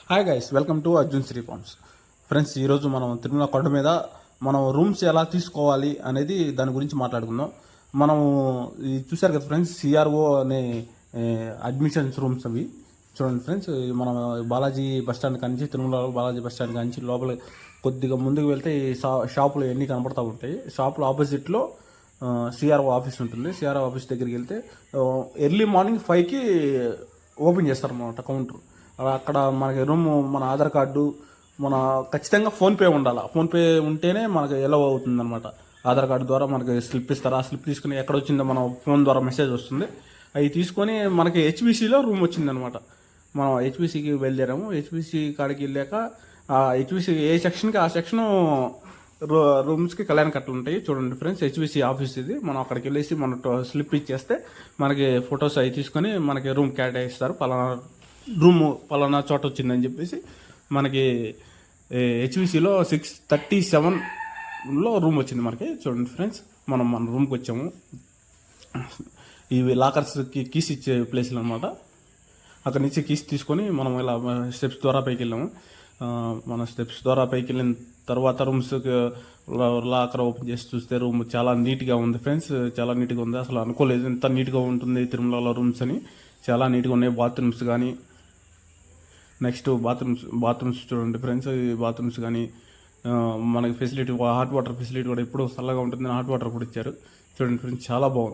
Hi guys, welcome to Arjun Shri farms. Friends, ఈరోజు మనం తిరుమల కొండ మీద మనం రూమ్స్ ఎలా తీసుకోవాలి అనేది దాని గురించి మాట్లాడుకుందాం. మనం ఇది చూశారు కదా ఫ్రెండ్స్, సిఆర్ఓ అనే అడ్మిషన్స్ రూమ్స్ అవి. చూడండి ఫ్రెండ్స్, మనం బాలాజీ బస్ స్టాండ్ కానించి, తిరుమల బాలాజీ బస్ స్టాండ్ కానించి లోపల కొద్దిగా ముందుకు వెళ్తే ఈ షాపులు ఎన్ని కనపడతా ఉంటాయి. షాపులు ఆపోజిట్లో సిఆర్ఓ ఆఫీస్ ఉంటుంది. సిఆర్ఓ ఆఫీస్ దగ్గరికి వెళ్తే ఎర్లీ మార్నింగ్ 5కి ఓపెన్ చేస్తారన్నమాట కౌంటర్. అక్కడ మనకి రూమ్, మన ఆధార్ కార్డు, మన ఖచ్చితంగా ఫోన్పే ఉండాలి. ఫోన్పే ఉంటేనే మనకి ఎలవ్ అవుతుంది అనమాట. ఆధార్ కార్డు ద్వారా మనకి స్లిప్ ఇస్తారు. ఆ స్లిప్ తీసుకుని ఎక్కడ వచ్చిందో మన ఫోన్ ద్వారా మెసేజ్ వస్తుంది. అవి తీసుకొని మనకి హెచ్బిసిలో రూమ్ వచ్చిందనమాట. మనం హెచ్బిసికి బయలుదేరాము. హెచ్బిసి కాడికి వెళ్ళాక హెచ్బిసి ఏ సెక్షన్కి ఆ సెక్షను రూమ్స్కి కళ్యాణ కట్టలు ఉంటాయి. చూడండి ఫ్రెండ్స్, హెచ్బిసి ఆఫీస్ ఇది. మనం అక్కడికి వెళ్ళేసి మన స్లిప్ ఇచ్చేస్తే మనకి ఫొటోస్ అవి తీసుకొని మనకి రూమ్ కేటాయిస్తారు. పలానా చోట వచ్చిందని చెప్పేసి మనకి హెచ్బిసిలో 637లో రూమ్ వచ్చింది మనకి. చూడండి ఫ్రెండ్స్, మనం మన రూమ్కి వచ్చాము. ఇవి లాకర్స్కి కీస్ ఇచ్చే ప్లేస్లు అనమాట. అక్కడి నుంచి కీస్ తీసుకొని మనం ఇలా స్టెప్స్ ద్వారా పైకి వెళ్ళాము. మన స్టెప్స్ ద్వారా పైకి వెళ్ళిన తర్వాత రూమ్స్కి లాకర్ ఓపెన్ చేసి చూస్తే రూమ్ చాలా నీట్గా ఉంది ఫ్రెండ్స్. చాలా నీట్గా ఉంది. అసలు అనుకోలేదు ఎంత నీట్గా ఉంటుంది తిరుమలలో రూమ్స్ అని. చాలా నీట్గా ఉన్నాయి. బాత్రూమ్స్ కానీ, నెక్స్ట్ బాత్రూమ్స్ చూడండి ఫ్రెండ్స్. ఈ బాత్రూమ్స్ కానీ మనకి ఫెసిలిటీ, హాట్ వాటర్ ఫెసిలిటీ కూడా ఎప్పుడు చల్లగా ఉంటుంది. హాట్ వాటర్ కూడా ఇచ్చారు. చూడండి ఫ్రెండ్స్, చాలా బాగుంది.